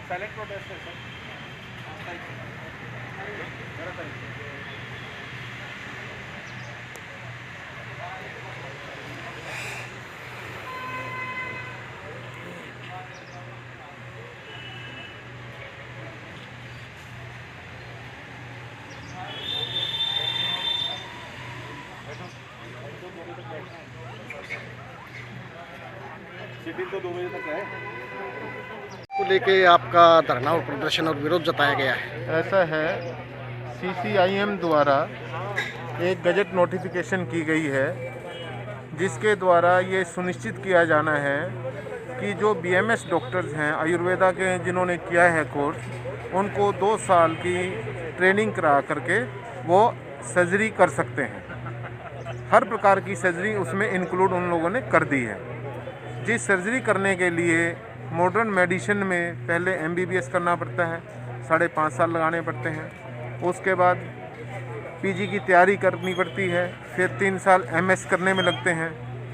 Silent protest है sir. Schedule तो 2 बजे तक है। को लेके आपका धरना और प्रदर्शन और विरोध जताया गया है। ऐसा है, CCIM द्वारा एक गजट नोटिफिकेशन की गई है जिसके द्वारा ये सुनिश्चित किया जाना है कि जो BMS डॉक्टर्स हैं आयुर्वेदा के, जिन्होंने किया है कोर्स, उनको 2 साल की ट्रेनिंग करा करके वो सर्जरी कर सकते हैं। हर प्रकार की सर्जरी उसमें इंक्लूड उन लोगों ने कर दी है। जिस सर्जरी करने के लिए मॉडर्न मेडिसिन में पहले MBBS करना पड़ता है, 5.5 साल लगाने पड़ते हैं। उसके बाद PG की तैयारी करनी पड़ती है, फिर 3 साल MS करने में लगते हैं,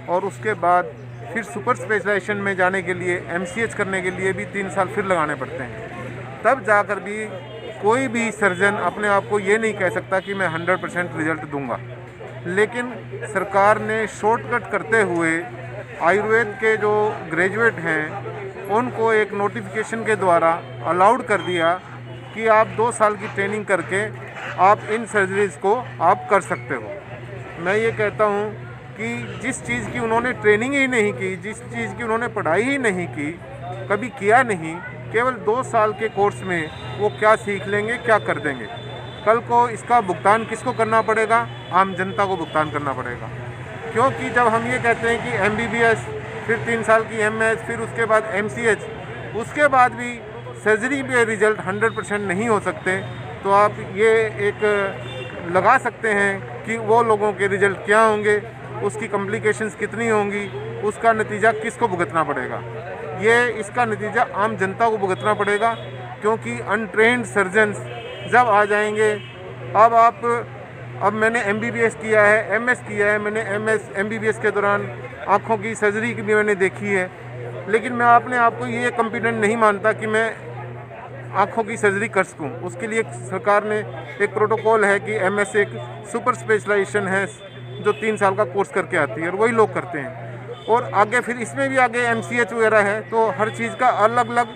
और उसके बाद फिर सुपर स्पेशलाइजेशन में जाने के लिए MCH करने के लिए भी 3 साल फिर लगाने पड़ते हैं। तब जाकर भी कोई भी सर्जन अपने आप को ये नहीं कह सकता कि मैं 100% रिजल्ट दूंगा। लेकिन सरकार ने शॉर्टकट करते हुए आयुर्वेद के जो ग्रेजुएट हैं उनको एक नोटिफिकेशन के द्वारा अलाउड कर दिया कि आप 2 साल की ट्रेनिंग करके आप इन सर्जरीज़ को आप कर सकते हो। मैं ये कहता हूँ कि जिस चीज़ की उन्होंने ट्रेनिंग ही नहीं की, जिस चीज़ की उन्होंने पढ़ाई ही नहीं की, कभी किया नहीं, केवल 2 साल के कोर्स में वो क्या सीख लेंगे, क्या कर देंगे। कल को इसका भुगतान किसको करना पड़ेगा? आम जनता को भुगतान करना पड़ेगा। क्योंकि जब हम ये कहते हैं कि MBBS, फिर 3 साल की MS, फिर उसके बाद MCH, उसके बाद भी सर्जरी में रिजल्ट 100% नहीं हो सकते, तो आप ये एक लगा सकते हैं कि वो लोगों के रिजल्ट क्या होंगे, उसकी कॉम्प्लिकेशंस कितनी होंगी, उसका नतीजा किसको भुगतना पड़ेगा। ये इसका नतीजा आम जनता को भुगतना पड़ेगा, क्योंकि अनट्रेंड सर्जन्स जब आ जाएंगे। अब मैंने MBBS किया है, MS किया है, मैंने MBBS के दौरान आँखों की सर्जरी की भी मैंने देखी है, लेकिन मैं अपने आप को ये कॉन्फिडेंट नहीं मानता कि मैं आँखों की सर्जरी कर सकूँ। उसके लिए सरकार ने एक प्रोटोकॉल है कि MS एक सुपर स्पेशलाइजेशन है जो 3 साल का कोर्स करके आती है, और वही लोग करते हैं। और आगे फिर इसमें भी आगे MCH वगैरह है, तो हर चीज़ का अलग अलग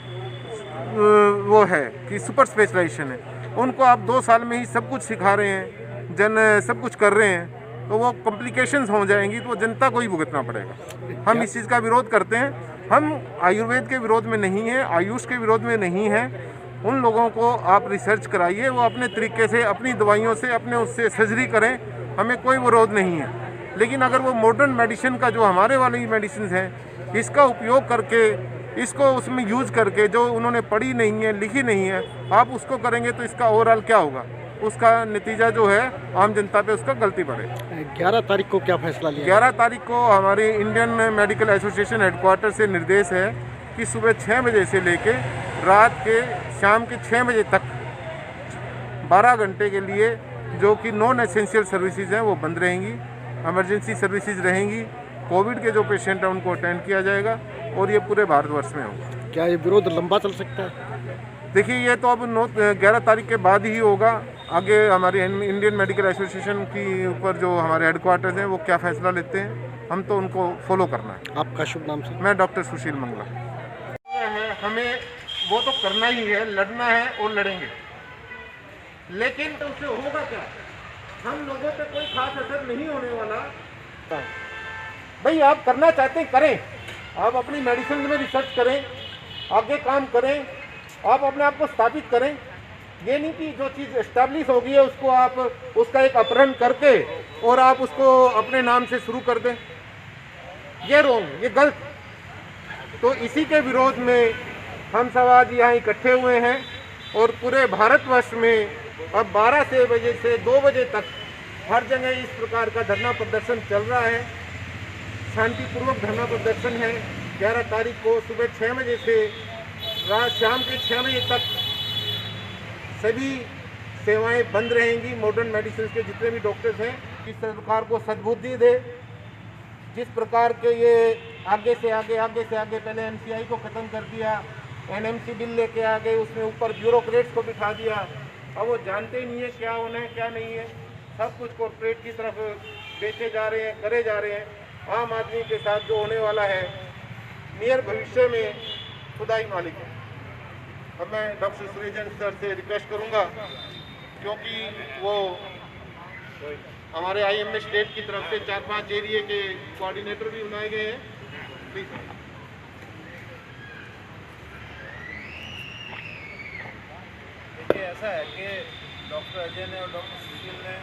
वो है कि सुपर स्पेशलाइजेशन है। उनको आप 2 साल में ही सब कुछ सिखा रहे हैं, सब कुछ कर रहे हैं, तो वो कॉम्प्लिकेशंस हो जाएंगी, तो जनता को ही भुगतना पड़ेगा। हम इस चीज़ का विरोध करते हैं। हम आयुर्वेद के विरोध में नहीं हैं, आयुष के विरोध में नहीं हैं। उन लोगों को आप रिसर्च कराइए, वो अपने तरीके से, अपनी दवाइयों से, अपने उससे सर्जरी करें, हमें कोई विरोध नहीं है। लेकिन अगर वो मॉडर्न मेडिसिन का, जो हमारे वाली मेडिसिन हैं, इसका उपयोग करके, इसको उसमें यूज़ करके, जो उन्होंने पढ़ी नहीं है, लिखी नहीं है, आप उसको करेंगे, तो इसका ओवरऑल क्या होगा? उसका नतीजा जो है आम जनता पे उसका गलती पड़े। 11 तारीख को क्या फैसला लिया? 11 तारीख को हमारी इंडियन मेडिकल एसोसिएशन हेडक्वार्टर से निर्देश है कि सुबह 6 बजे से लेके रात के शाम के 6 बजे तक 12 घंटे के लिए जो कि नॉन एसेंशियल सर्विसेज हैं वो बंद रहेंगी, इमरजेंसी सर्विसेज रहेंगी। कोविड के जो पेशेंट हैं उनको अटेंड किया जाएगा, और ये पूरे भारतवर्ष में होगा। क्या ये विरोध लंबा चल सकता है? देखिए, ये तो अब 11 तारीख के बाद ही होगा। आगे हमारी इंडियन मेडिकल एसोसिएशन की ऊपर जो हमारे हेडक्वार्टर्स हैं वो क्या फैसला लेते हैं, हम तो उनको फॉलो करना है। आपका शुभ नाम सर? मैं डॉक्टर सुशील मंगला। हमें वो तो करना ही है, लड़ना है और लड़ेंगे, लेकिन तो उससे होगा क्या? हम लोगों पे कोई खास असर नहीं होने वाला। भाई, आप करना चाहते हैं करें, आप अपनी मेडिसिन में रिसर्च करें, आगे काम करें, आप अपने आप को स्थापित करें। ये नहीं कि जो चीज़ एस्टैब्लिश हो गई है उसको आप उसका एक अपहरण करके और आप उसको अपने नाम से शुरू कर दें। ये रॉन्ग, ये गलत। तो इसी के विरोध में हम सब आज यहाँ इकट्ठे हुए हैं, और पूरे भारतवर्ष में अब 12 बजे से 2 बजे तक हर जगह इस प्रकार का धरना प्रदर्शन चल रहा है। शांतिपूर्वक धरना प्रदर्शन है। 11 तारीख को सुबह 6 बजे से रात शाम के 6 बजे तक सभी सेवाएं बंद रहेंगी। मॉडर्न मेडिसिन के जितने भी डॉक्टर्स हैं, इस सरकार को सद्बुद्धि दे। जिस प्रकार के ये आगे से आगे पहले एमसीआई को ख़त्म कर दिया, एनएमसी बिल लेके आ गए, उसमें ऊपर ब्यूरोक्रेट्स को बिठा दिया। अब वो जानते ही नहीं है क्या होना है क्या नहीं है, सब कुछ कॉर्पोरेट की तरफ बेचे जा रहे हैं, करे जा रहे हैं। आम आदमी के साथ जो होने वाला है नियर भविष्य में खुदा ही मालिक है। अब मैं डॉक्टर सुरेजन सर से रिक्वेस्ट करूंगा, क्योंकि वो हमारे आईएमए स्टेट की तरफ से 4-5 एरिया के कोऑर्डिनेटर भी बनाए गए हैं। प्लीज। देखिए ऐसा है कि डॉक्टर अजय ने और डॉक्टर सुशील ने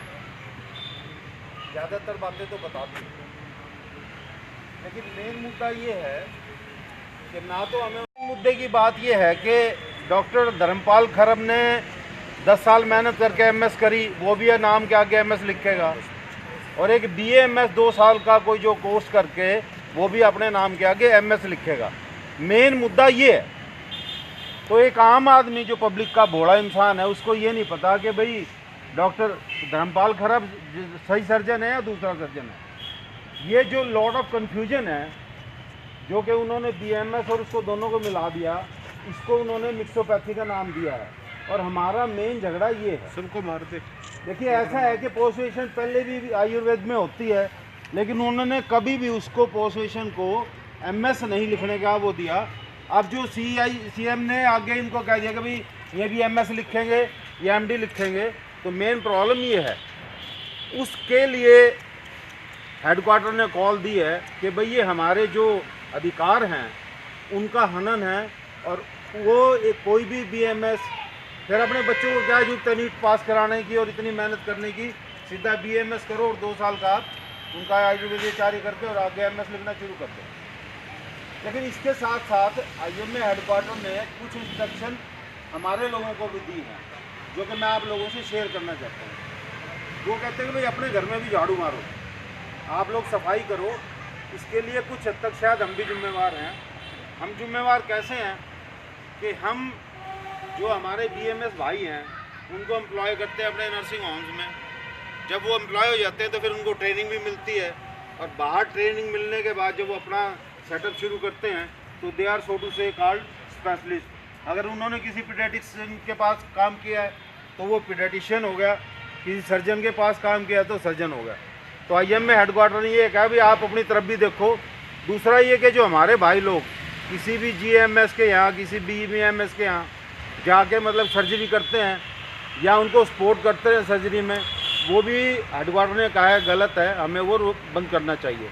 ज़्यादातर बातें तो बता दी, लेकिन मेन मुद्दा ये है कि ना तो हमें मुद्दे की बात ये है कि डॉक्टर धर्मपाल खरब ने 10 साल मेहनत करके एमएस करी, वो भी है नाम के आगे एमएस लिखेगा, और एक बीएएमएस 2 साल का कोई जो कोर्स करके वो भी अपने नाम के आगे एमएस लिखेगा। मेन मुद्दा ये है। तो एक आम आदमी जो पब्लिक का भोला इंसान है उसको ये नहीं पता कि भाई डॉक्टर धर्मपाल खरब सही सर्जन है या दूसरा सर्जन है। ये जो लॉट ऑफ कन्फ्यूजन है जो कि उन्होंने बीएमएस और उसको दोनों को मिला दिया, इसको उन्होंने मिक्सोपैथी का नाम दिया है। और हमारा मेन झगड़ा ये है, सबको मारते। देखिए ऐसा है कि पोस्टवेशन पहले भी आयुर्वेद में होती है, लेकिन उन्होंने कभी भी उसको पोस्टवेशन को एमएस नहीं लिखने का वो दिया। अब जो सीएम ने आगे इनको कह दिया कि भाई ये भी एमएस लिखेंगे, ये एमडी लिखेंगे, तो मेन प्रॉब्लम ये है। उसके लिए हेडक्वार्टर ने कॉल दी है कि भाई ये हमारे जो अधिकार हैं उनका हनन है, और वो कोई भी बीएमएस फिर अपने बच्चों को क्या जरूरत है नीट पास कराने की और इतनी मेहनत करने की, सीधा बीएमएस करो और 2 साल का उनका आयुर्वेदाचार्य करके और आगे एमएस लिखना शुरू कर दो। लेकिन इसके साथ साथ आईएमए हेडक्वार्टर ने कुछ इंस्ट्रक्शन हमारे लोगों को भी दी हैं, जो कि मैं आप लोगों से शेयर करना चाहता हूँ। वो कहते हैं कि भाई अपने घर में भी झाड़ू मारो, आप लोग सफाई करो। इसके लिए कुछ हद तक शायद हम भी जिम्मेवार हैं। हम जिम्मेवार कैसे हैं कि हम जो हमारे बीएमएस भाई हैं उनको एम्प्लॉय करते हैं अपने नर्सिंग होम्स में। जब वो एम्प्लॉय हो जाते हैं तो फिर उनको ट्रेनिंग भी मिलती है, और बाहर ट्रेनिंग मिलने के बाद जब वो अपना सेटअप शुरू करते हैं तो दे आर सो टू से कॉल्ड स्पेशलिस्ट। अगर उन्होंने किसी पीडियाट्रिशियन के पास काम किया है तो वो पीडियाट्रिशियन हो गया, किसी सर्जन के पास काम किया तो सर्जन हो गया। तो आईएमए हेडक्वार्टर ने ये कहा भी आप अपनी तरफ भी देखो। दूसरा ये कि जो हमारे भाई लोग किसी भी जीएमएस के यहाँ, किसी बीएमएस के यहाँ जाके मतलब सर्जरी करते हैं या उनको सपोर्ट करते हैं सर्जरी में, वो भी हेडक्वार्टर ने कहा है गलत है, हमें वो बंद करना चाहिए।